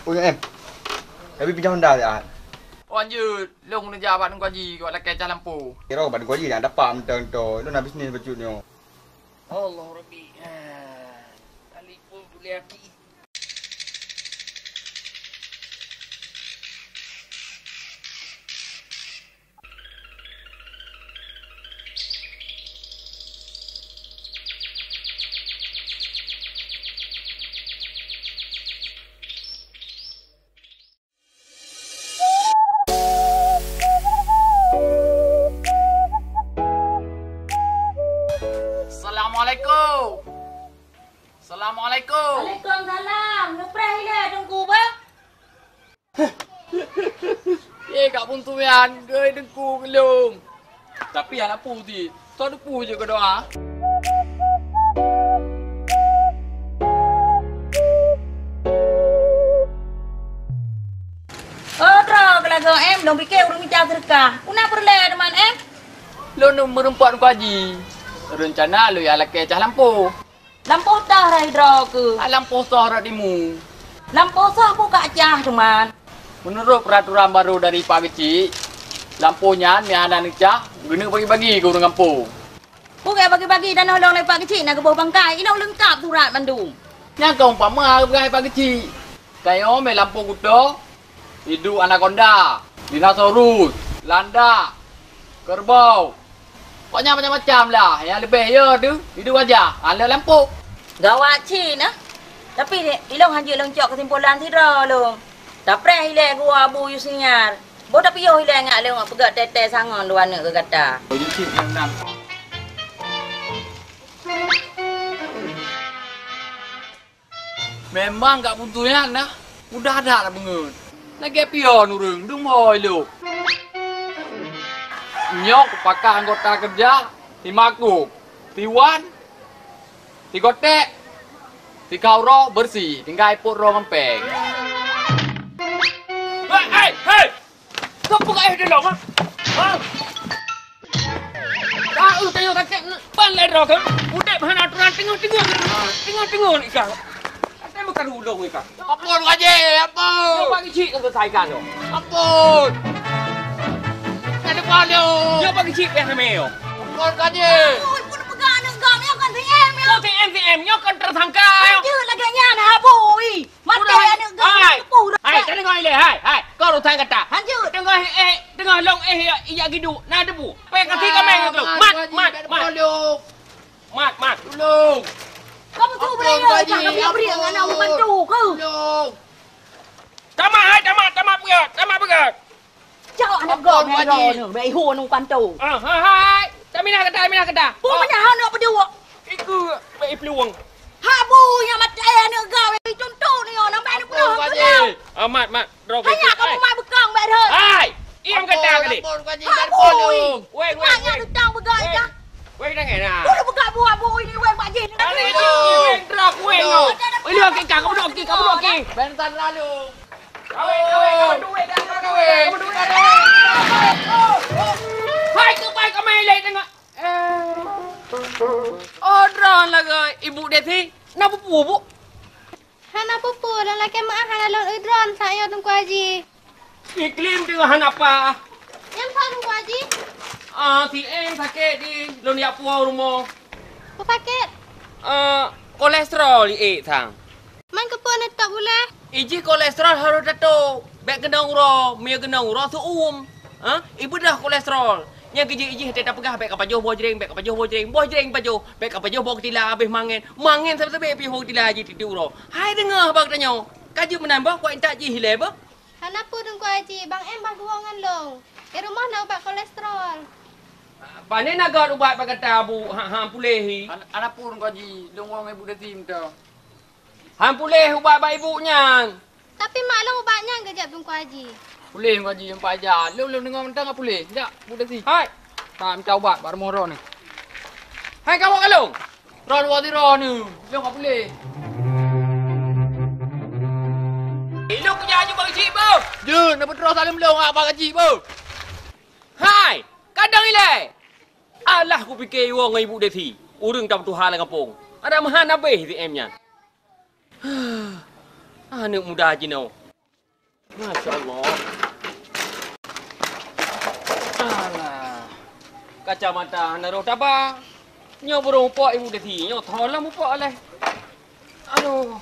Ôi em bị pinjam Honda vậy à? Anh như lông nó ra bạn có gì gọi là kẻ cha lampu. Kira bạn có gì đã đắp pam teng to, itu na bisnis bacutnya. Allah Rabbi. Alipun boleh aki. Assalamualaikum. Assalamualaikum. Waalaikumsalam. Lepas lah dengku ba. Kak pun tu yan, gay dengku gelung. Tapi anak putih, tu ada pu je ke doa. Kalau em dong fikir urung minta sedekah. Una perle teman em. Lo nak merempat gaji. Rencana lo ya laki cah lampu. Lampu dah rai dro ke. Lampu sah radimu. Lampu sah buka cah teman. Menurut peraturan baru dari Pak Kecil, lampunya ni anak cah guna bagi-bagi ke orang kampung. Bukan bagi-bagi dan nolong lepak kecil nak ke bawah bangkai. Ini lengkap surat Bandung. Yang kau umpama ke Pak Kecil. Kayo me lampu kuda, hidup anaconda, dinosaurus, landak, kerbau. Pokoknya macam-macam lah. Yang lebih ya tu, hidup aja. Ada lampu. Gawat cik nah. Tapi ilong hanya lengcok kesimpulan tidak long. Tak pernah hilang gua abu yusinyar. Bo tapi yo hilang ngak leong pegat tete sangon luana ke kata. Oh cik yang enam. Memang gak buntunya nah. Udah ada lah bangun. Lagi pion urung, dung hoi lu. Nyok pakai anggota kerja, timaku, tiwan, tigotek, tikauro bersih, tinggal iput ro ngempeng. Hei! Kau buka air dulu, ha? Tahu tayo kakek pandai ro kan? Udah bahan aturan tengok ni kau. Ada bukan udah we kau. Ampun aja, ampun. Kau bagi cik kau selesaikan tu. Ampun. Yo bagi cik yang semeo. Ampun aja. Oi, pun pegang nak gam yo kan TM yo. TM yo kan tersangka yo. Anjir lagi nyana haboi. Mati anak gam kepu. Hai, tengok ile, hai. Kau rutai kata. Anjir. Tengok long iya gidu. Nah debu. Pe kaki kami tu. Mat. Dulu. Kamu tu beri yo. Jangan beri dengan anak bantu ke. Tamat pegat. Cakap anak gam ni. Beri hu nung bantu. Hai. Mina kata. Pun mana nak berdua. Iku baik peluang. Habu yang mati anak gam ni contoh ni yo nampak ni penuh. Mat. Drop. Hanya kamu mai bekang baik dah. Hai. Iam kata kali. Habui. Wei. Hanya tukang begai dah. Wei dah ngena. Boleh buka buah bu ini weh Pak Ji. Weng drop weng. Ini okey kau duduk okey, kamu duduk okey. Bentar lalu. Kamu duit dah kamu duit dah. Hai tu pai kau main lagi tengok. Oh drone lagi ibu Desi. Nak pupu bu? Hana pupu dan laki mak hana lon udron saya Tunku Haji. Iklim tengok han apa? Yang tak Tunku Haji? Si em sakit di lon yak puau rumah. Apa sakit? Kolesterol sang. Man kepon ni tak boleh. Iji kolesterol harus datuk. Bek gendang uro, mia gendang uro tu ibu dah kolesterol. Yang kerja hati tak pegah bek kapajuh buah jering, bek kapajuh buah jering pajuh, bek kapajuh buah ketila habis mangen. Mangen sampai pi buah ketila haji tidur uro. Hai dengar bak tanya. Kaji menambah kuat tak ji hilai ba? Hana pu Tunku Haji, bang em bang guangan long. Di rumah nak ubat kolesterol. Panen nak gad ubat pak kata bu hang pulehi. Anak pun kau ji, dong ibu dah tim tu. Hang puleh ubat bak ibunya. Tapi mak long ubatnya kejap Tunku Haji. Boleh kau ji empat ajar. Lu dengar mentang apa boleh? Sekejap, ibu dah tim. Hai. Tak minta ubat baru moro ni. Hai kamu kalung. Ron wati ron ni. Lu kau boleh. Lu punya haji bang cik bu. Je, nak berterus salim lu ngak bang haji bu. Hai. Kadang ilai. Alah aku fikir wong ibu Desi. Urang tak Tuhan lang kampung. Ada mahan habis di M-nya. Anak muda haji no. Masya-Allah. Alah. Kacamata naruh tabah. Nyo burung pok ibu Desi. Nyo tholah mu pok aleh. Aduh.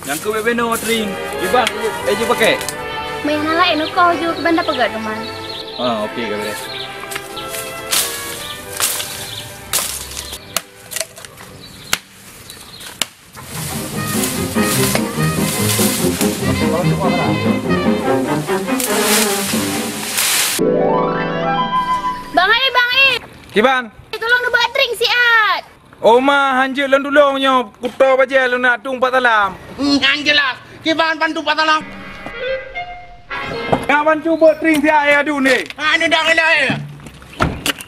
Yang ke bebeno tring. Iban, je pakai. Main hal lain kau je ke bandar pegat teman. Okey ke boleh. Bang Ai. Kiban. Tolong nak buat drink siat. Oma hanjut lan dulungnya kuto baje lu nak tung patalam. Yang jelas. Kiban bantu patalang. Kawan cuba tring si ai adu ni. Ini dah ilai.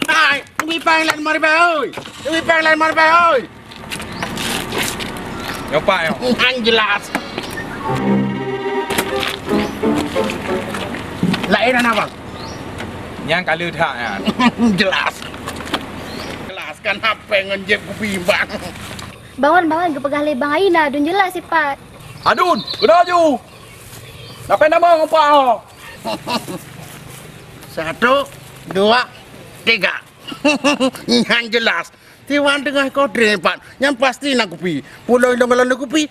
Hai, tunggu pang lain mari oi. Tunggu pang lain mari oi. Yo pa yo. Yang jelas. Lain apa? Yang kali dah ya. Jelas. Jelaskan apa yang ngenjep kopi bang. Bangun ke pegah le Bang Aina dun jelas sifat. Adun, kena ju. Dapat nama ngapa? 1, 2, 3. Yang jelas. Tiwan tengah kau drempat. Yang pasti nak kopi. Pulau yang kalau kopi.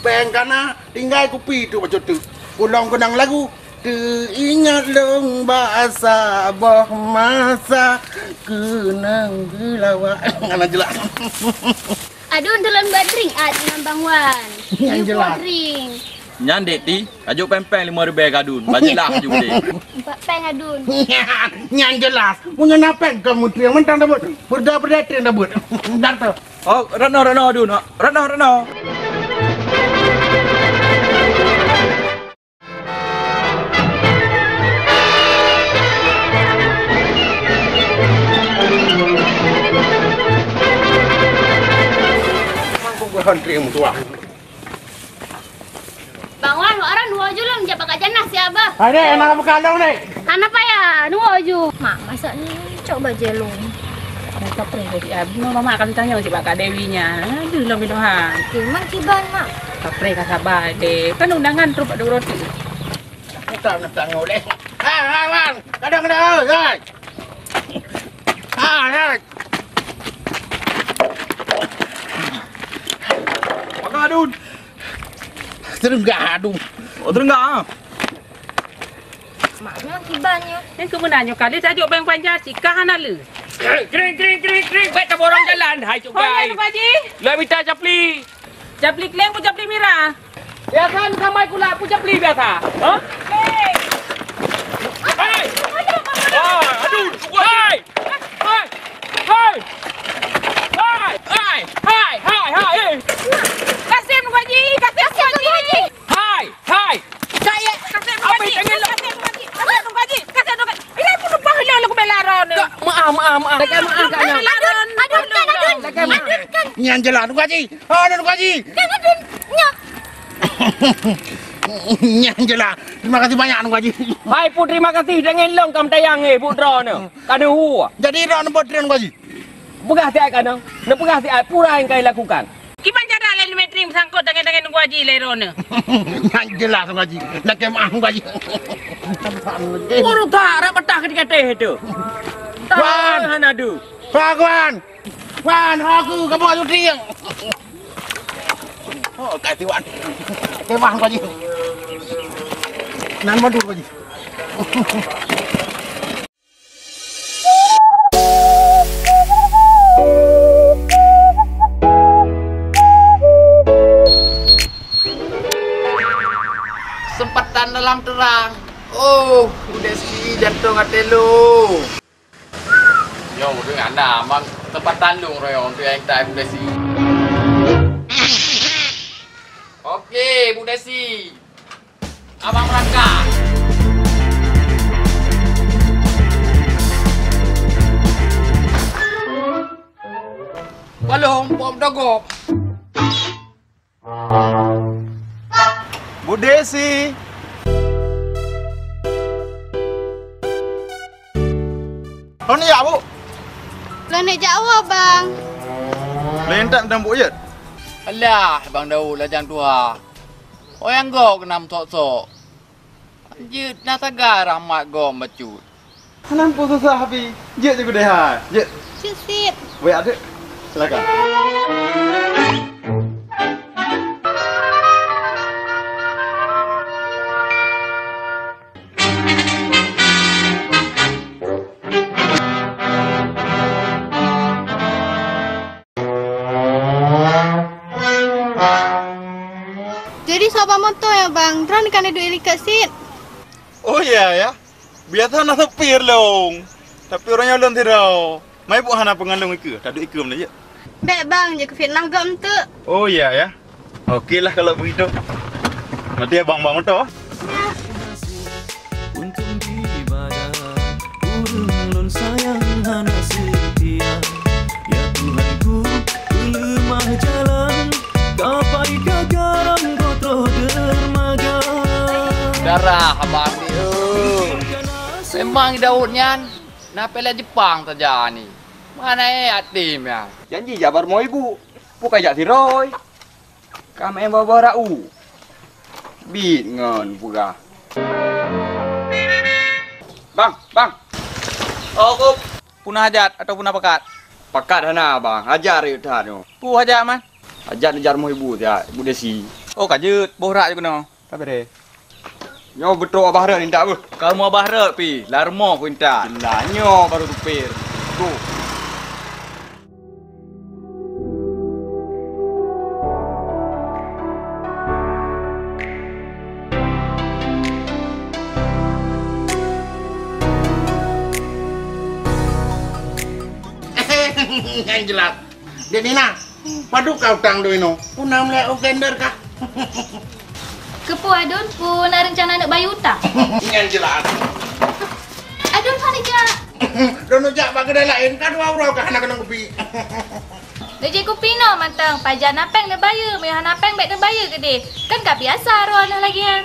Pengkana tinggal kopi tu macam tu. Pulau kenang lagu. Teringat long bahasa boh masa kenang gelawak. Mana jelas. Adun dalam buat drink dengan Bang Wan. Yang jelas. Drink. Nyan deti, ajuk pempeng 5,000 kadun. Bajilah ajuk deh. 4 peng adun. Yang jelas. Punya napek kamu tu yang mentang dabut. Berda tren dabut. Dar tu. Oh, Rano adun. Rano. Country yang tua. Bang Wan, orang dua ju lah menjak pakai janah si Abah. Ada enak apa kalong ni? Kenapa ya? Dua ju. Mak, masak ni coba jelung. Tak pernah jadi abu. Mama akan tanya si Pak Dewinya. Aduh, lebih dohan. Kiman kiban, Mak. Tak pernah kata badai. Kan undangan terus ada roti. Tak nak ngoleh. Hai, Wan. Kadang-kadang, hai. Hai. Pakai adun. Terenggak aduh. Oh, terenggak ah. Maknya kibannya. Ini kebenarnya kali tajuk bang panjang cikah anak lu. Kering. Baik tak borong jalan. Hai cuk Oh, gai. ya, Pak Haji. Lah minta capli. Japli kleng pun japli mirah. Biasa samai kula pun capli biasa. Ha? Kleng. Hai. Aduh. Hai. Kasih Pak Haji. Kasih Pak Haji. Hai. Saya kasih Pak Haji. Kasih Pak Haji. Kasih Pak Haji. Kasih Pak Haji. Ini pun lupa hilang lagu belara. ni. Maaf. Lekai maaf kat nyok. Nyan jelah Nunggu Haji. Nunggu Haji. Nyan jelah. Terima kasih banyak Nunggu Haji. Hai pu terima kasih dengan long kam tayang putra ni. Kana hu. Jadi rak nombor 3 Nunggu Haji. Pegah si ai kana. Nak pegah si ai pura yang kai lakukan. Kipan cara lain metri sangkut dengan Nunggu Haji lerone. Nyan jelah Nunggu Haji. Lekai maaf Nunggu Haji. Puru tak rak petah ketika teh tu. Wan. Hana du. Wan. Wan, aku kamu aju tiang. Oh, kasih Wan. Lekai maaf Nunggu Haji. Nan madu Nunggu Haji. Sempatan dalam terang. Oh, udah si jantung hati lu. Yo, dengan anda, mang tempatan lu royong tu yang tak udah si. Okey, Bu Desi. Abang berangkat. Balong, pom dogop. Bu Desi. Oh ni ya Bu. Lain Jawa bang. Lain tak dan Bu Yat. Alah, Bang Daud lah jangan tua. Orang go kenam sok-sok. Anjir, nak sagar rahmat go macut. Hanan pun susah habis. Yat je gede ha. Yat. Cusit. Wei ada. Silakan. Jadi sobat motor ya bang, terang kan ada duit kat sit. Oh ya. Biasa nak sepir long. Tapi orangnya belum tirau. Mai buat hana pengalung ikut. Tak ada ikut mana je. Baik bang, je ke fitnah gam tu. Oh ya. Okeylah kalau begitu. Nanti abang motor. Untung di badan urun sayang hana setia. Ya Tuhanku lemah jalan gapai gagaran gotro dermaga. Darah abang dia. Memang Daudnya napela Jepang saja ni. Mana atim ya? Janji jabar mau ibu. Bukan jak tiroi. Kami bawa rau. Bit ngon pura. Bang. Oh, kop. Punah hajat atau punah pekat? Pekat hana bang. Hajar itu tadi. Pu hajat man. Hajat jar mau ibu ya, Ibu Desi. Oh, kajut. Borak je kena. Tapi deh. Nyo betul abah re nindak bu. Kalau mau abah re pi, larmo ku nindak. Lah nyo baru tupir. Tu. Yang jelas. Dia Nina. Padu kau tang do ino. Punam le okender kah? Kepu Adun pun ada rencana nak bayar hutang. Yang jelas. Adun mana je? Dono jak bagi dah lain kan wau kah nak kena kopi. Leje kopi no mantang. Pajan napeng dah bayar. Meyah napeng baik dah bayar ke dia. Kan tak biasa roh lah lagi kan.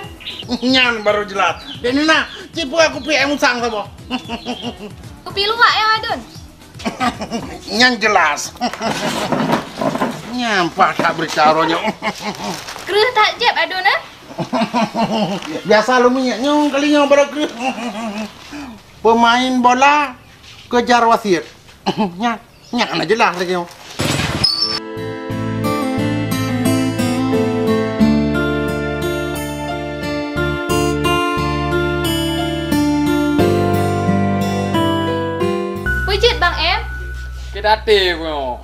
Nyan baru jelas. Dia Nina, cipu aku pi musang sabo. Kopi luak ya Adun. Nyan jelas. Nyampak tak bercaronya. Kerah tak jeb Adun eh? Biasa lu minyak nyong kali nyong baru ke. Pemain bola kejar wasit. Nyak ana jelas lagi nyong. Pujit Bang M. Kita tim yo.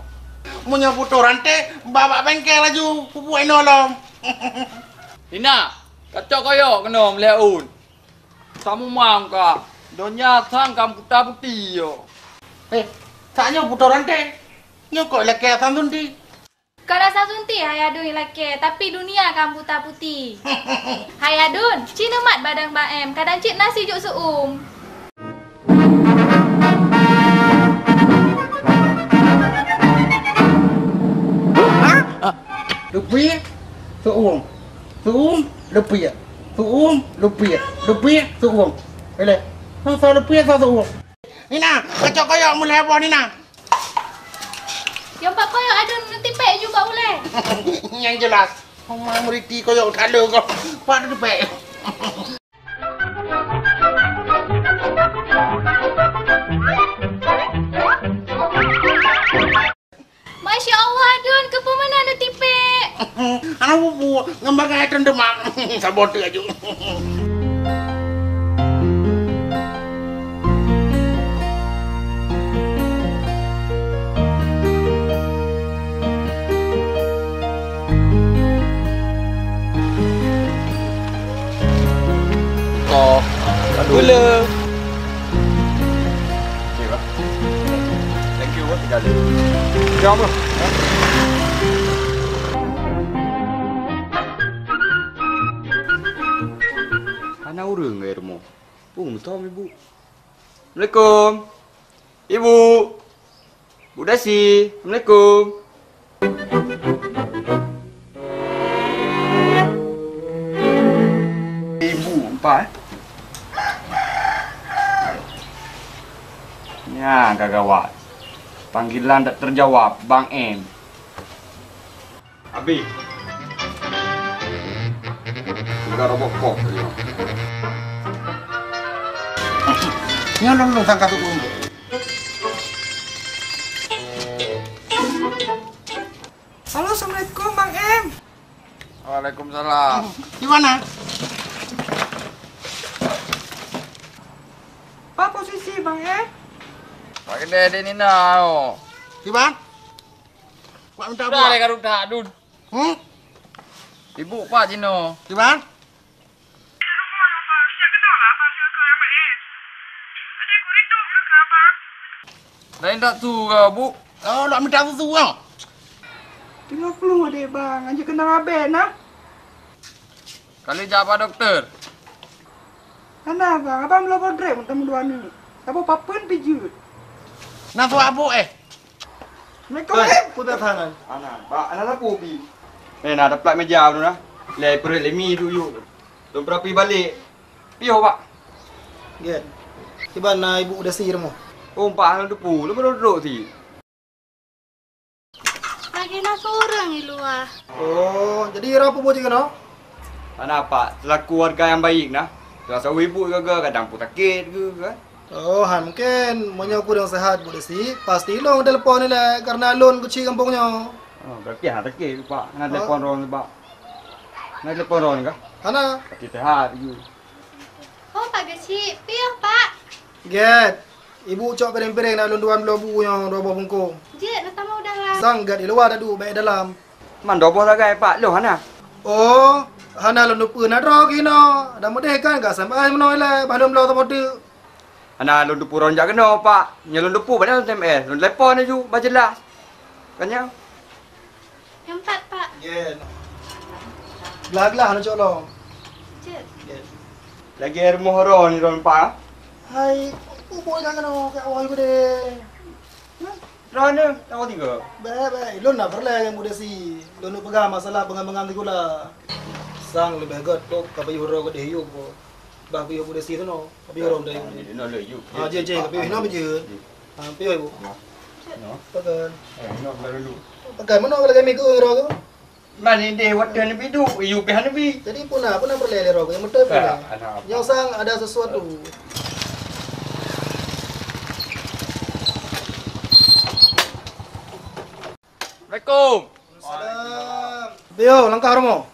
Punya putoran teh bawa bengkel laju pupu enolom. Ina, kacau koyo kena meleun. Samu mang ka. Donya sang kam kuta putih yo. Saknya putoran teh. Nyokok leke santun di. Kalau sasunti Hayadun laki, tapi dunia kan buta putih. Hayadun, cina mat badang Bang M. Kadang cik nasi juk seum. rupiah. Suum, rupiah, suum. Boleh. Satu rupiah, satu suum. Nina, kacau koyak mulai apa Nina? Yang pak koyo ada nanti pek juga boleh. Yang jelas. Mama muriti koyak kala kau. Pak ada pek. Masya Allah, Dun, ke mana ada tipek? Anak bubu, ngembang air demam. Sabot aja. Gula. Okey, Pak. Thank you, Pak. Sekali. Jom, Bro. Ana urang ke rumah? Tahu Ibu. Assalamualaikum. Ibu. Bu Dasi. Assalamualaikum. Ibu, empat. Ya, gagawat. Panggilan tak terjawab, Bang M. Abi. Bukan robot kok. Nyolong dong sangka suku. Halo, Assalamualaikum Bang M. Waalaikumsalam. Gimana? Apa posisi Bang M? Pakai dede ni nao. Gimana? Pak minta Dah apa? le karut dah dun. Ibu Pak Cino. Gimana? Lain tak tu ke, Bu? Oh, nak minta susu kau. Tengah keluar deh Bang, aja kena raben nah. Kali jawab doktor. Ana Bang, abang melapor drep untuk dua ni. Apa papen pijut. Nak suap apa Assalamualaikum M. Putar tangan. Pak, anak apa pi? Nak ada plat meja tu nah. Le perut le mi tu yuk. Tu berapi balik. Piyo, Pak? Gen. Gimana ibu udah sihir mo? Oh, Pak hang depu. Lu duduk ti. Lagi nak seorang di luar. Oh, jadi apa buat juga no? Anak Pak, selaku warga yang baik nah. Rasa ibu ke kadang pun sakit ke kan? Oh, han mungkin maunya aku yang sehat bu Desi. Pasti lo telepon ni lah karena loan kecil kampungnya. Oh, berarti hang sakit Pak. Nak telepon orang Pak. Nak telepon orang ke? Hana? Kita sehat you. Oh, Pak Kecil. Piah, Pak. Get. Ibu cok piring-piring nak loan 2 yang 2 buah bungkung. Jit, nak tamu dah lah. Sanggat di luar dah baik dalam. Man dobo lagai Pak. Lo hana. Oh, hana loan lupa nak draw kino. Dah mudah kan gak sampai menoi lah. Bandung belau tak bodoh. Ana lu dupu ronjak kena Pak. Nya lu dupu pada SMS. Lu telepon aja ba jelas. Kanya. Yang 4, Pak. Get. Belah-belah nak cok lo. Jit. Lagi air mohoro ni ron Pak. Hai, ubo jangan no kat awal aku deh. Rana, tahu tiga. Baik, lo nak berlah yang muda si. Lo nak pegang masalah pengang-pengang tu lah. Sang lebih god tok kapai horo ko deh yo ko. Bah piyo muda si tu no. Kapai horo deh. No le you. Ah, je kapai no beje. Ah, piyo ibu. No. Pakan. No baru. Pakan mana kalau kami ko horo ko? Mani deh wadah ni bidu. You pihan ni. Jadi punah berlah horo ko yang betul pula. Yang sang ada sesuatu. Assalamualaikum. Salam. Piyo langkah romo.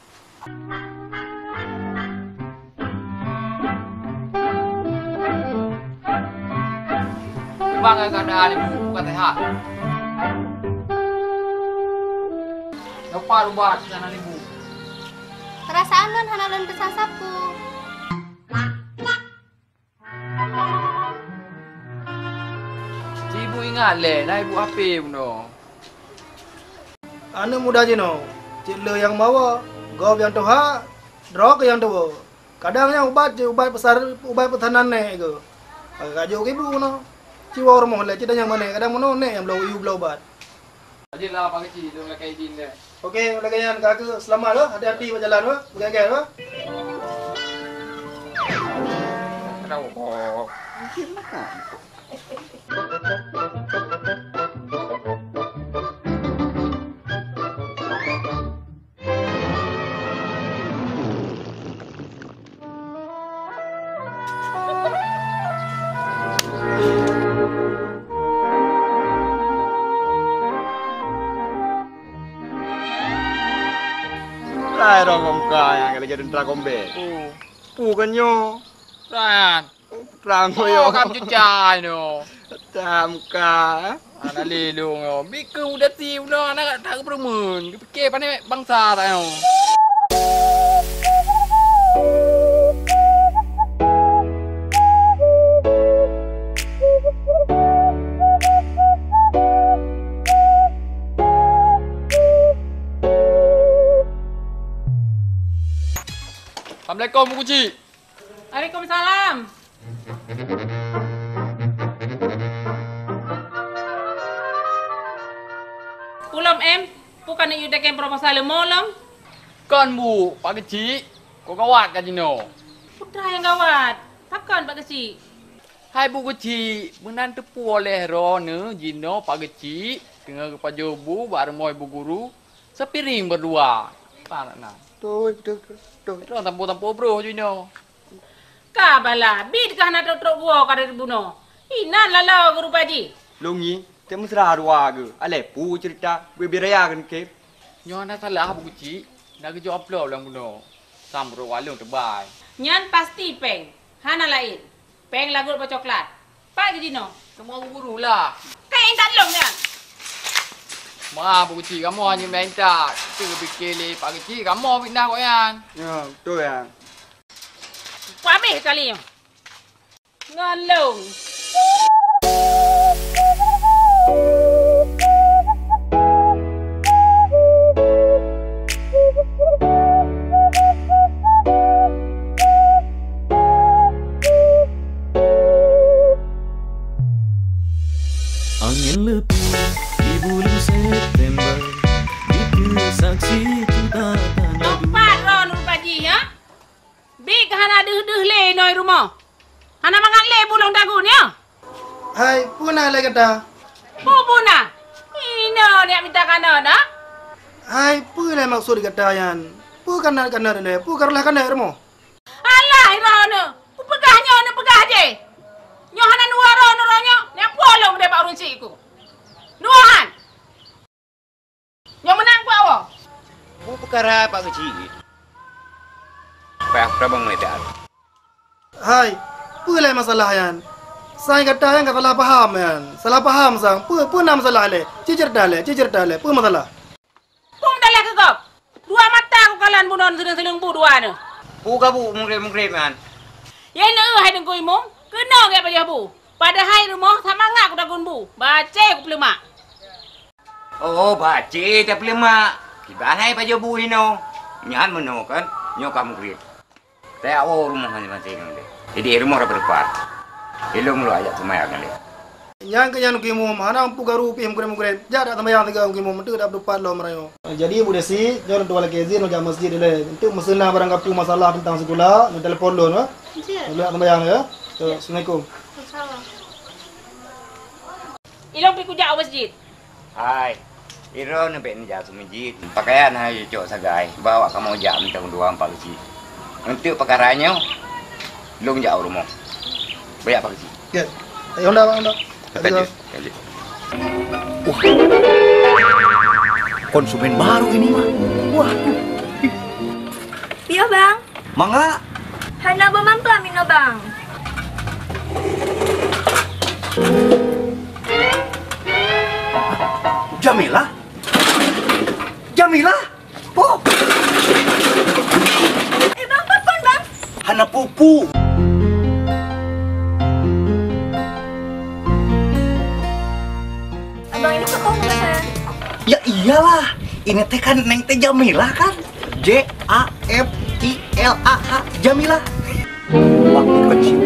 Bang keadaan ibu bukan sehat. Apa lupa sana ibu? Perasaan Lun hana Lun besasapu. Ibu ingat le, nah ibu apa no? Anu muda je no. Cik le yang bawa, gov yang toha, drog yang tua. Kadangnya ubat je ubat besar, ubat pertahanan nek ke. Agak jauh ibu no. Ciwa orang mohon cik yang mana? Kadang mana nek yang belau ibu belau ubat. Aje lah Pak Kecil tu nak kain dia. Okey, lagi yang kakak selamat lo, hati-hati berjalan lo, berjaga lo. tahu. Oh. Rai dong om kaya yang jadi drakombe. Bukannya. Ran. Rango Oh, yo. kam cucai no. Tamka. Anak lelong yo. Biku udah tiu no, anak tak permen. Fikir pandai bangsa tak yo. Assalamualaikum Bu Kuci. Waalaikumsalam. Ulom em, bukan you dekem proposal molom. Kan Bu, Pak Kecik. Kau kawat kan Jino? Putra yang gawat. Takkan Pak Kecik. Hai Bu Kecik, benan tepu oleh Rona, Jino, Pak Kecik, dengan kepada Bu, bareng mau Ibu Guru, sepiring berdua. Pak nak. Tuh. Itu tampu-tampu bro Jino. Kabala, bid kah nak truk gua kada buno. Inan lala guru paji. Lungi, te mesra dua ke. Ale pu cerita bebiraya kan ke. Nyo nak salah Bu Kecik, nak kerja upload lang buno. Sambro walung terbaik. Nyan pasti peng. Hana lain. Peng lagu apa coklat. Pak Jino. Semua Bu Guru lah. Kayak intan long kan. Maaf Bu Kecik, kamu hanya minta. Itu fikir le Pak Kecik, kamu pindah kau yan. Ya, betul ya. Pamih kali yo. Ngalong. Angin lepu di bulan September, itu saksi kita tanda Tempat ron rupaji ya. Big hana duh le noi rumah. Hana mangan le bulong dagun ya. Hai, puna le kata. Pupuna. Ino dia minta kana dah. Hai, puna maksud kata yan. Pu kana le, pu karlah kana remo. Alah rono. Pu pegahnya ne pegah je. Nyo hana nuwa rono ronyo. Ne polong de pak runci ku. Nuhan. Nyo menang ku awo. Bu perkara Pak Kecik. Pak Prabang Medan. Hai, puna masalah yan. Saya kata yang salah paham yan. Salah paham sang. Pu nama masalah le. Cicer dale. Pu masalah. Kum dalah ke kau. Dua mata ku kalan bunon seleng-seleng bu dua ne. Bu ka bu mungkre man. Yang ne hai deng ku imong. Kena ke pajah bu. Pada hai rumah sama ngak ku dagun bu. Baca ku pelema. Oh, baca tak pelema. Kita hai pajo bu hino. Nyan meno kan. Nyo kamu kri. Saya awal rumah masing-masing ni. Jadi rumah ora berpar. Ilung lu ajak semaya kan le. Yang kenyan kimu mana pu garu pi mukre. Jada tambah yang tiga kimu mentu dak depan lo merayo. Jadi Bu Desi, jangan tua lagi zin jam masjid le. Untuk mesena barang kapu masalah tentang sekolah, nu telefon lo no. Lu tambah yang ya. Assalamualaikum. Ilong pi ku jak masjid. Hai. Iro nebek ni jatuh masjid. Pakaian hai cok sagai. Bawa kamu jam tahun 2 Pak Kecik. Untuk perkaranya lung jauh rumah. Banyak Pak Kecik. Ya. Ayo Honda. Lanjut. Wah. Konsumen baru ini mah. Wah. Pio bang, Mangga. hana bamangkla mino bang. Jamila. Po. Bang, papon bang. Hana pupu. Abang ini kok nggak saya? Ya iyalah. Ini teh kan Neng teh Jamila kan. Jamila. Jamila. Waktu kecil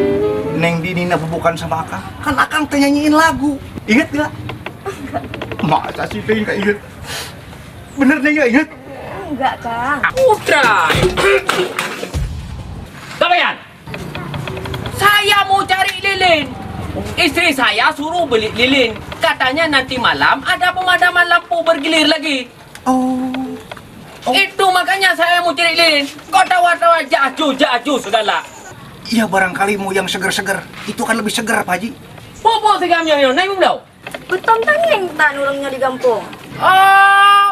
Neng Dinina bubukan sama Akang. Kan Akang teh nyanyiin lagu. Ingat gak? Masa sih teh nggak inget? Bener Neng nggak inget? Enggak, Kang. Putra. Tabayan. Saya mau cari lilin. Istri saya suruh beli lilin. Katanya nanti malam ada pemadaman lampu bergilir lagi. Itu makanya saya mau cari lilin. Kau tawa-tawa jaju sudahlah. Ya barangkali mau yang seger-seger. Itu kan lebih seger, Pak Haji. Popo segamnya yo, naik belau. Betul tangeng tak orangnya di kampung. Oh,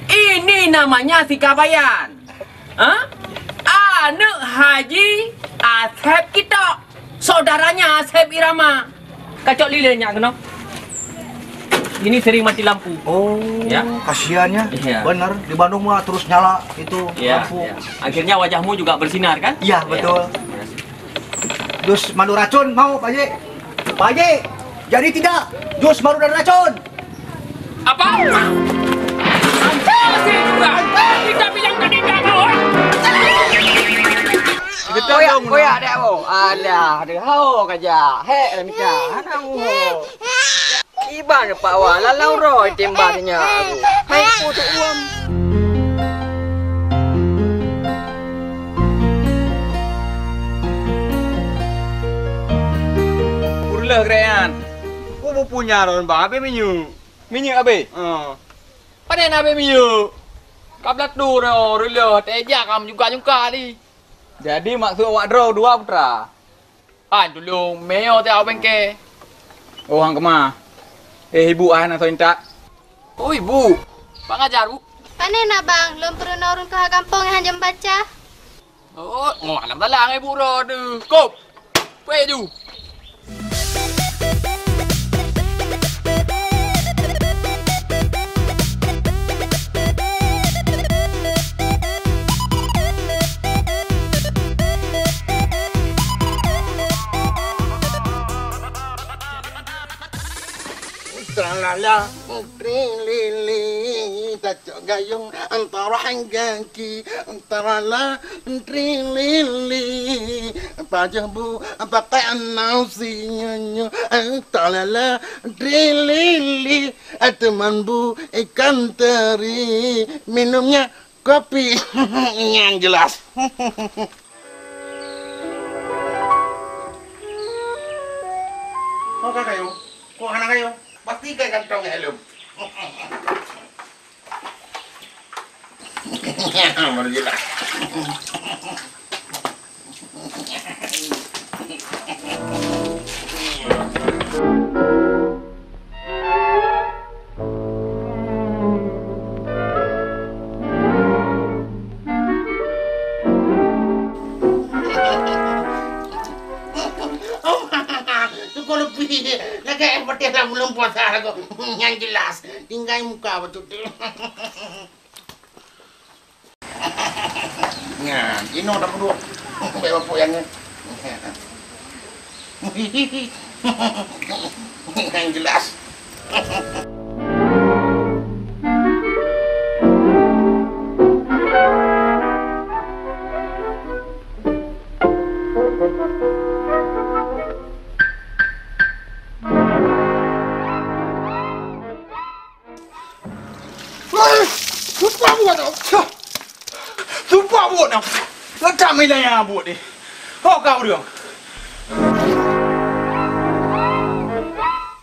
ini namanya si Kabayan. Hah? Anak Haji Asep kita. Saudaranya Asep Irama. Kacau lilinnya kena. Ini sering mati lampu. Oh, ya. Kasihannya. Iya. Bener, di Bandung mah terus nyala itu lampu. Ya. Akhirnya wajahmu juga bersinar kan? Iya, betul. Jus madu racun mau, Pak Haji? Pak Haji, jadi tidak jus madu dan racun. Apa? Masih juga. Kita bilang tadi tak mau. Koyak dek mo. Alah, ada hao kaja. Hek lah mika. Hanang ho. Iban pak wa lalau roi tembaknya aku. Hai ku tu uam. Urle krean. Ku bu punya ron bang abe minyu. Minyu abe? Panen abe minyu. Kablat duro rilo teja kam juga ni. Jadi maksud awak draw 2 putra. Dulu meo te awak bengke. Oh hang kemah. Ibu nak tak? Oh ibu. Pak ngajar bu. Panen abang, belum perlu norun ke kampung yang jam baca. Oh, alam talang ibu ro tu. Kop. Peju. Tralala, trilili, tacok gayung antara hanggaki, tralala, trilili, pajah bu, pakai nausinya, tralala, trilili, teman bu, ikan teri, minumnya kopi yang jelas. Kok kayo? Kok anak kayo? Pasti kayak kantong helm. Berjelas. Belum puasa aku yang jelas tinggal muka betul tu. Nah, ini udah berdua. Bapak yang yang jelas. Sumpah buat nak. Letak meja yang buat ni. Kau dia.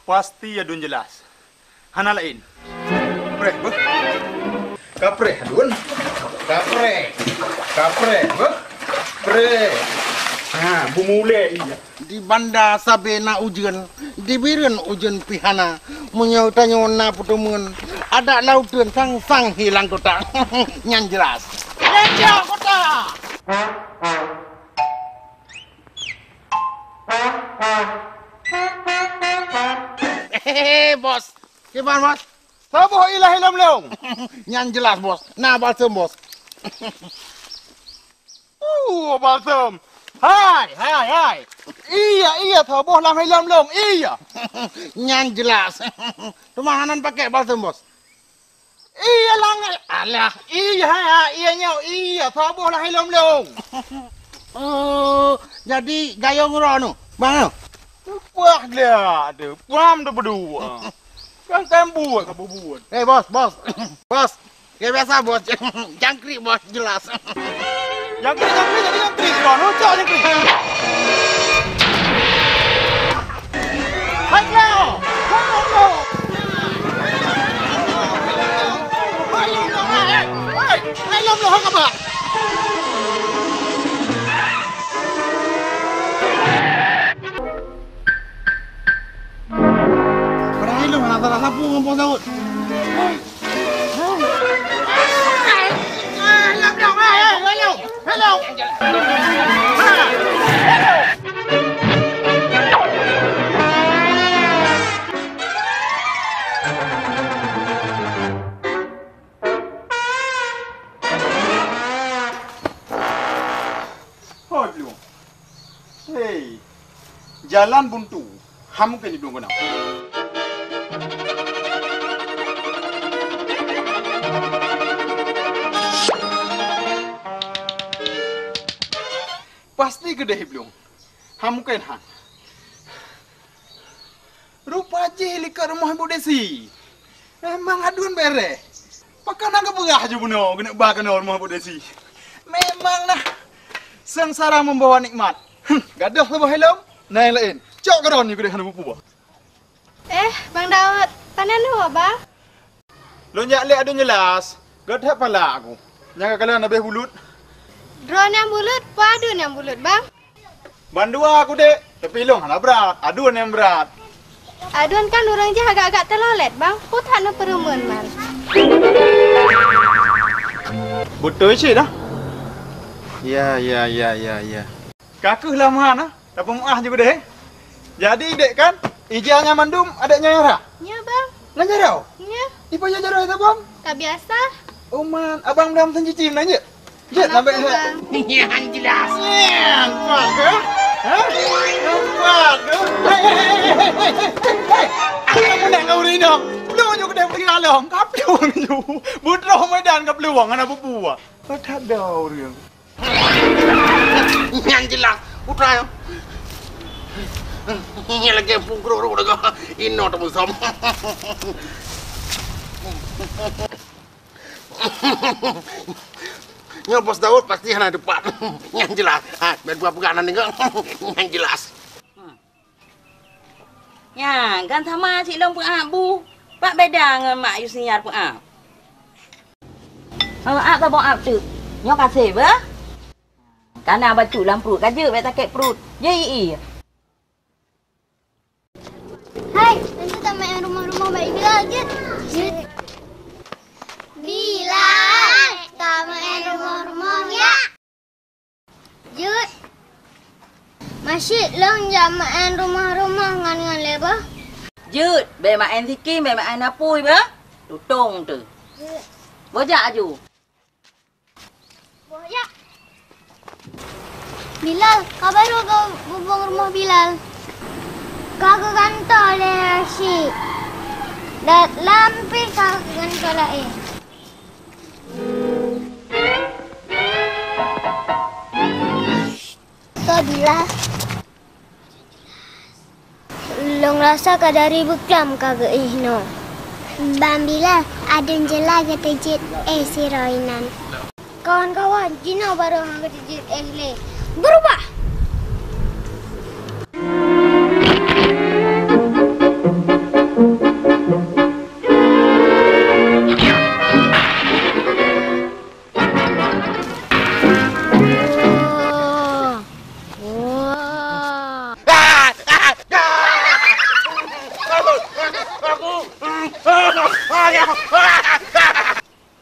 Pasti ya dun jelas. Hana lain. Preh, beh. Kapreh dun. Kapreh. Beh. Preh. Bumule iya. Di banda sabena ujian, dibirin ujian pihana, menyautannya na putumun, ada lautan sang hilang kota, yang jelas. Yang kota. Hehehe bos, gimana bos? Saboh ilah hilang leong. Yang jelas bos, nah balsem bos. Balsem. Hai. Iya, saboh lam hilang leong. Iya. Yang jelas. Tumahanan pakai balsem bos. Iya lang. Alah, iya, saboh lah hilang leong. Oh, jadi gayung rono, bang. Wah dia, pam tu berdua. Kan buat, kamu buat. Bos. Kayak biasa bos, jangkrik bos jelas. Jangkrik, rono, cak jangkrik. lu antara sapu ngompong Daud. Hello. Belum. Hei, jalan buntu. Kamu kan belum kenal. Pasti gede belum. Kamu kan han. Rupa aja lika rumah Bu Desi. Memang aduan bere. Pakan agak begah aja buno, kena bahkan rumah Bu Desi. Memang nah. Sengsara membawa nikmat. Gadah lebah helm, naik lain. Cok keron ni gede hanu pupa. Bang Daud, panen lu Bang? Lo nyak lihat ada jelas. Gadah pala aku. Nyaka kalian habis bulut. Drone yang bulut, padun yang bulut, Bang. Bandu aku dek. Tapi long hana berat. Aduan yang berat. Aduan kan orang je agak-agak terlolet, Bang. Putan no perumun, man. Betul sih dah. Ya. Kakuh lah mana? Tapi muah juga deh. Jadi dek kan, ijanya mandum, adanya Yara. Ya, Bang. Lanjarau? Ya. Ipa Yara itu, Bang? Tak biasa. Oh man, abang dalam tanjicim nanya. Jat sampai Yang jelas. Nampak ke? Hah? Nampak ke? Kamu nak kau rinam? Peluang juga dah pergi lalang. Kau peluang tu. Budrah medan kau peluang anak buah. Kau tak ada orang. Yang jelas. Putra yo. Ini lagi pungkro ro dah. Ino tu musom. Nya Bos Daud pasti hana depan. Yang jelas. Biar buat pegangan ni yang jelas. Ya, kan sama Cik Long bu. Pak beda dengan mak Yusinyar Pak. Tak bawa tu. Nyo kasih ba? Karena baju lampu kerja baik sakit perut. Ye. Hai, nanti tak main rumah-rumah baik Bilal je. Bilal, tak main rumah-rumah ya. Jut. Masih long jam main rumah-rumah ngan leba. Jut, be main sikit, be main apui ba? Tutung tu. Bojak aju. Bojak. Bilal, kabar kau bubung rumah Bilal? Kagak kantor le si. Dat lampi kagak kantor le. Kau Bilal. Long rasa kadari bukam kagak ihno. Bang Bilal, ada jelas kata jit si Roinan. Kawan-kawan, Jino baru angkat jit le. Berubah.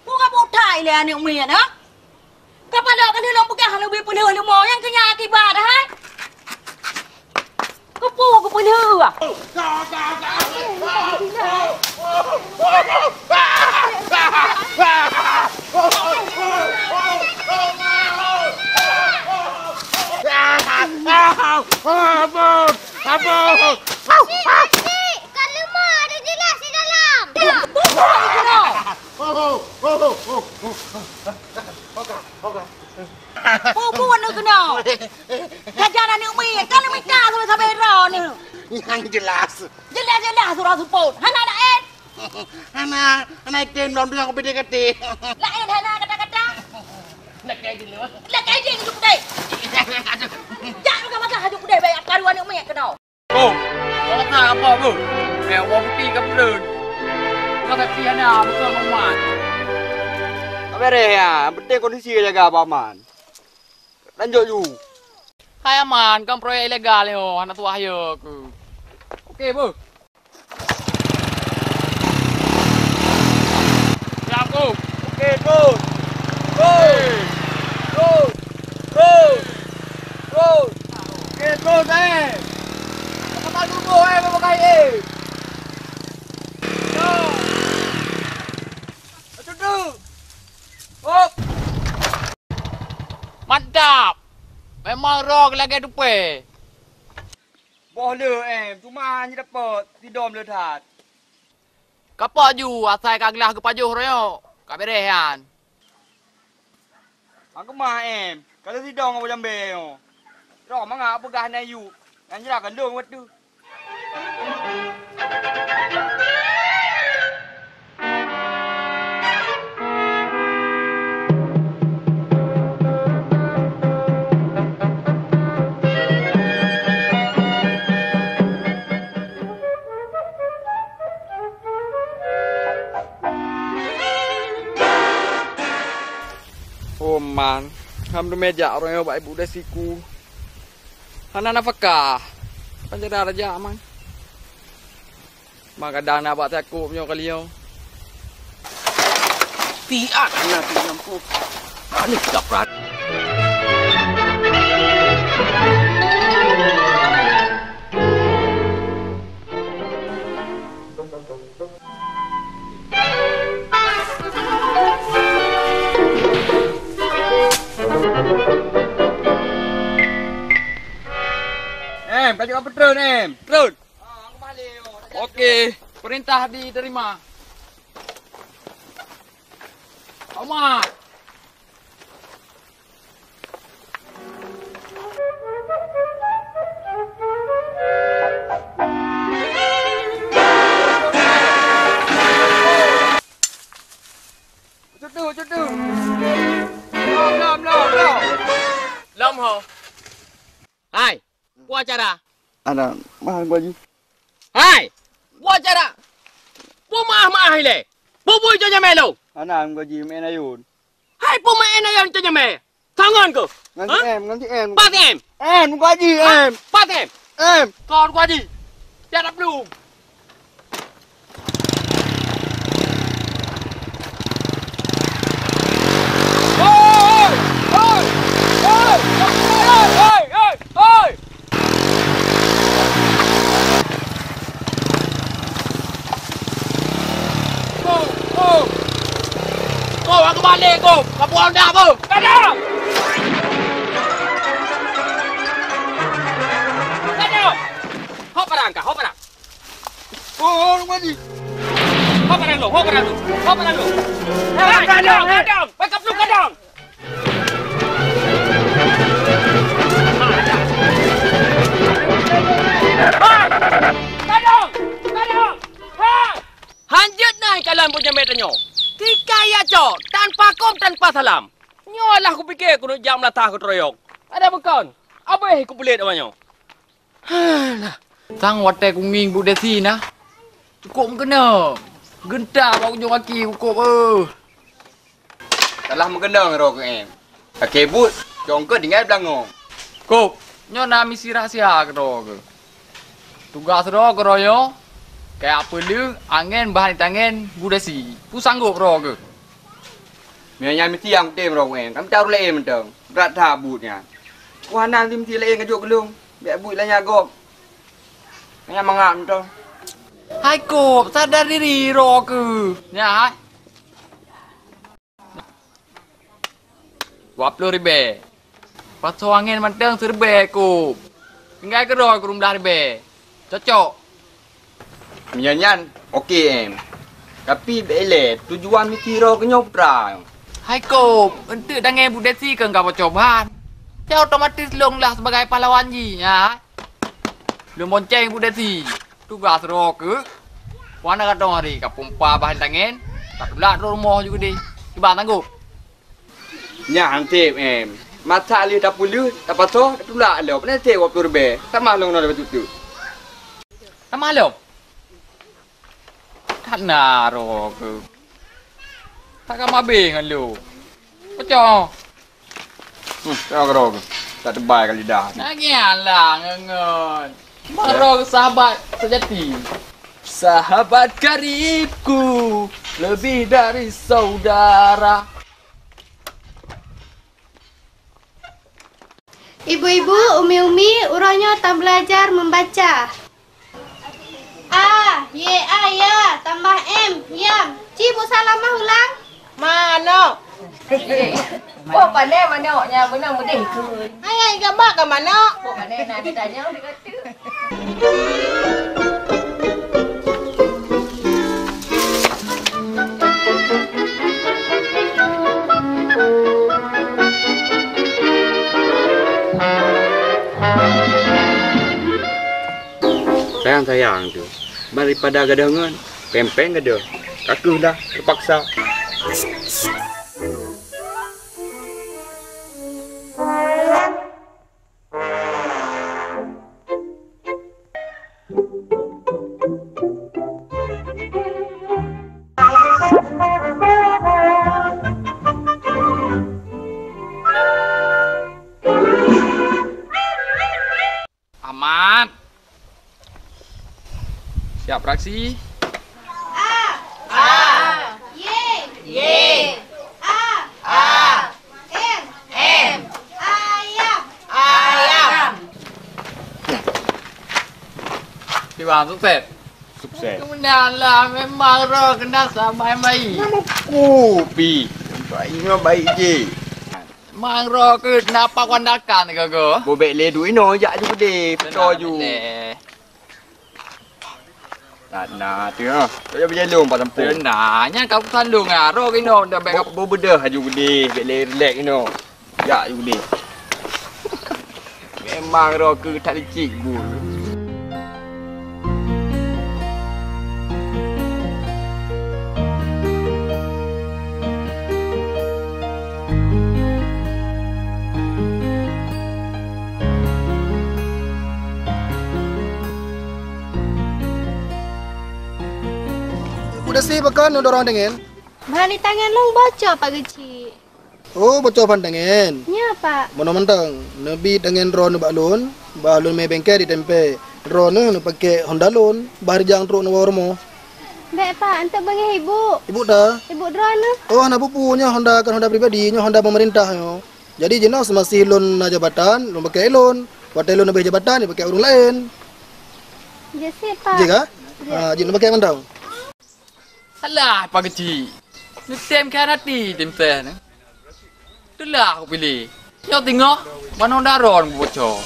Bukan botai le anak umi na. Kepala kan dia long pegang lebih penuh lemah yang kena akibat dah. Kepu penuh ah. Kan lemah ada jelas di dalam. Puan nak kena. Kajian anak umi kan umi kah sampai ro ni. Yang jelas. Jelas surah support. Hana nak Hana ikan dalam dia kopi kati. Lain hana kata-kata. Nak kaji dulu. Nak kaji hidup deh. Jangan kau makan hidup deh baik karuan anak umi kena. Oh, kata apa bu? Mewah putih ke belum? Kata tiada bukan memuat. Apa ya? Penting kondisi jaga paman. Lanjut you. Hai aman, kan proyek ilegal yo, anak tua ayo ku. Okey bu. Kapal dulu pakai Mantap. Memang rock lagi dupe. Boleh cuma hanya dapat tidur melekat. Kapak ju asal kaglah ke pajuh royo. Kak berehan. Aku mah kalau tidur ngapa jambe yo. Ro mangga pegah na yu. Anjira kan lung wet tu. Man, ham meja orang yang baik budak siku. Anak nafkah, panjara raja man. Maka dana buat aku punya kalian. Tiak anak tu nampu. Ani kaprat. Baju apa drone Drone. Aku balik. Okey, perintah diterima. Amat. Cutu. Lam. Lam ho. Hai, buat acara. Ana mahal baju. Hai, buat acara. Pumah ile. Pupui jo nyamelo. Ana baju main ayun. Hai, pumah ena yang jo nyame. Tangan ko. Nanti em. Pat em. Baju em. Pat em. Còn qua gì? Ra đắp luôn. Ôi! Cô aku balik cô. Kamu anda apa? Kadang! Hop parang. Oh, baju. Hop parang lu. Kadang. Wake up lu kadang. Kadang. Hanjut naik kalam punya medanyo. Kikaya cok, tanpa kom tanpa salam. Nyolah aku fikir aku nak jam latah aku teroyok. Ada bukan? Apa yang aku pelit awaknya? Sang watai kunging budak si nah. Cukup kena. Gentar bawa kunjung kaki cukup Salah mengenang ro ke em. Akebut, jongke tinggal belangong. Kop, nyo na misi rahsia ke ro ke. Tugas ro ke royo. Kayak apa lu, angin bahan tangan budak si. Pu sanggup ro ke. Mianya mesti yang tem ro em. Kamu tahu le em mentang. Berat habutnya. Kuana mesti le em kajuk kelung. Biar buat lah nyagop. Yang mangap mentang. Hai Kop, sadar diri ro ke. Ya. 20 ribu. Pas angin manteng serbe Kop. Tinggal ke ro ke rumah ribu. Cocok. Menyanyian, okey em. Tapi bele tujuan mesti ro ke nyopra. Hai Kop, untuk dengan budak si ke engkau percobaan. Dia otomatis longlah sebagai pahlawan ji, ya. Lu monceng budak si. Tugas ro ke. Wana kadang hari ka pompa bahan tangan. Tak pula rumah juga di. Iba tanggup. Nya hantip em. Mata ali tak pulu, tak paso, tak tulak lo. Pernah te 20 ribu. Sama long no betul tu. Nama lo. Kana ro ke. Tak mabe dengan lu. Pecah. Tak ro. Tak tebal kali dah. Nagialah ngengen. Maro sahabat sejati. Sahabat karibku lebih dari saudara. Ibu-ibu, umi-umi, urangnya tak belajar membaca. A, Y, A, ya, tambah M, yam. Cibu salamah ulang. Mana? Oh, pandai manaknya benar mudih ke. Ai gambar ke mana? Oh, pandai nak ditanya dia kata. Sayang tu. Daripada gadangan, pempeng ada. Kaku dah terpaksa. Aman. Siap beraksi. Bang, sukses. Sukses. Kemudian lah memang roh kena sampai baik. Kopi. Baiknya baik je. Mang roh ke kenapa kondakan ke go? Bobek le duit no jak je gede. Peto ju. Tak nak tu ha. Tak payah berjalung pas tempoh. Tenangnya kau sandung ah. Roh kino dah baik kau bedah ju gede. Bek le relax kino. Jak je gede. Memang roh ke tak licik bul. Udah sih pekan udah orang dengan. Bani tangan long baca Pak Geci. Oh, baca pandangan. Nya Pak. Mana mentang. Nabi dengan ron balon, balon me bengkel di tempe. Ron nu pakai Honda loan, bar jang truk nu warmo. Baik Pak, antar bagi ibu. Ibu dah. Ibu drone. Oh, anak punya Honda kan Honda pribadi, nya Honda pemerintah yo. Jadi jenak semasi loan jabatan, loan pakai loan. Watai loan lebih jabatan, dia pakai orang lain. Jesi Pak. Jika? Ah, jenak pakai mentang. Alah, Pak Kecil. Ni tem kan hati tem sen. Itulah aku pilih. Kau tengok, mana daron bocor.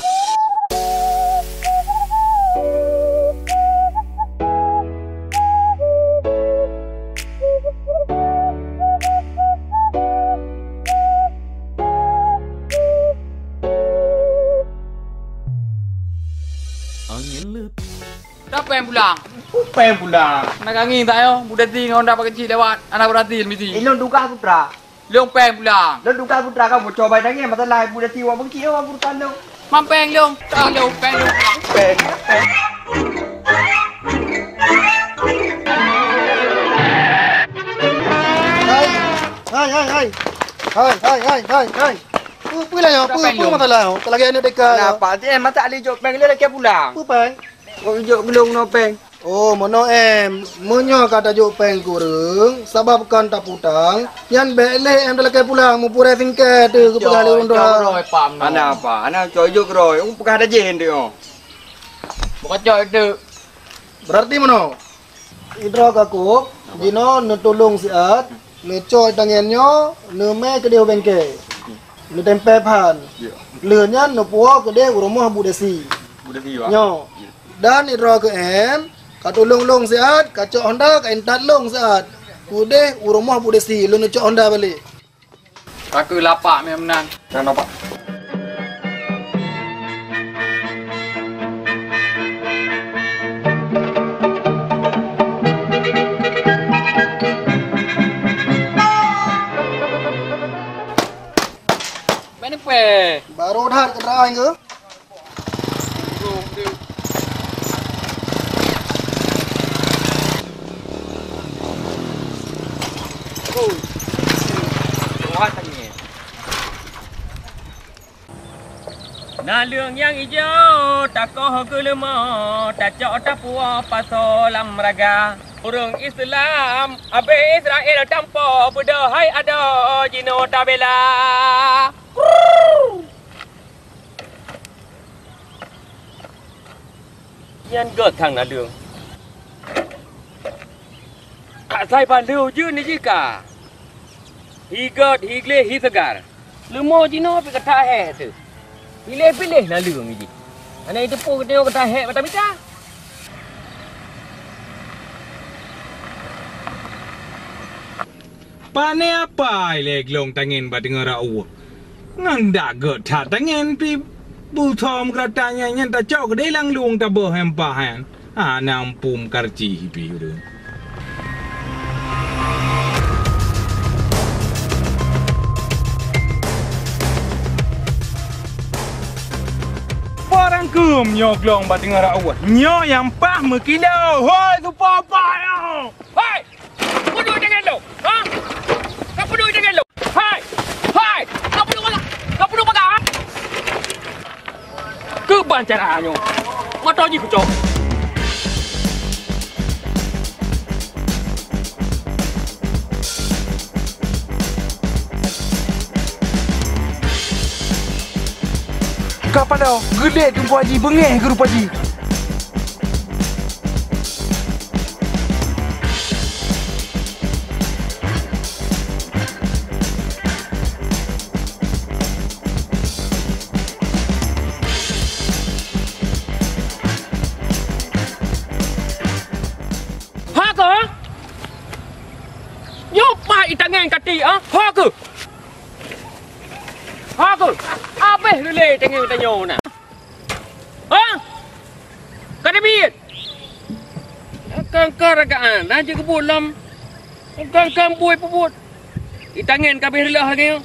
Siapa yang pulang? Apa yang pulang? Nak angin tak yo? Budak tinggal Honda Pak Kecil lewat. Anak berhati mesti. Ilon duka putra. Leong peng pulang. Leong duka putra kau bocor baik lagi masalah budak tiwa bengki orang putra leong. Mampeng leong. Tak leong peng leong. Peng. Hai. Apa lah yo? Apa masalah yo? Kalau lagi anak dekat. Kenapa? Dia mata ali jok peng le lagi pulang. Apa peng? Kau jok belum no peng. Oh, mono menyo kata jok peng kurang, sebabkan tak putang, yang bele dah lagi pulang, mu pura singkat tu ke pegali untuk. Ana apa? Ana jok roy, pegang ada jen dia. Bukan jok itu. Berarti mono? Idra kakuk, jino tolong siat, coy tangannya, me ke dia bengke. Tempe pan. Leunnya puak ke dia rumah budesi. Budesi wa. Nyo. Dan idra ke katulong siat, kacok Honda, kaintat long siat. Kude rumah budesi, lu cok Honda balik. Aku lapak memang menang. Jangan lapak. Baru dah kendaraan ke? Nah lương yang hijau tak koh ke lemah tak cok tak puas pasolam raga orang Islam abe Israel tanpa bedahai ada jino tabela Nhân gợt thằng là đường. Cả sai bàn lưu dư này chứ cả. Hi gợt, hi lê, hi segar. Lu mau jino pi kata he tu. Pilih-pilih lah lu ni. Ana itu pun tengok kata he macam bisa. Pane apa ile glong tangen ba dengar au. Ngang dak ge tha tangen pi bu thom kratanya nyan ta chok de lang luong ta bo hem pa han. Nam pum karci pi ru. Orang kum nyok long ba dengar au. Nyo yang pah mekilo. Hoi tu papa yo. Hei! Peduli dengan lu. Ha? Kau peduli dengan lu. Hai! Hai! Kau peduli makan. Keban caranya. Mata je kucok. Kapan dah? Gede tu Haji, bengeh ke rupa Haji? Ha ke? Yo pa itangan kati ah. Ha ke? Ha ke? Apa lele tengok tanyo na? Ha? Kada biit. Kang ragaan aja ke bolam. Kang buai puput. Itangan kabeh lele harga.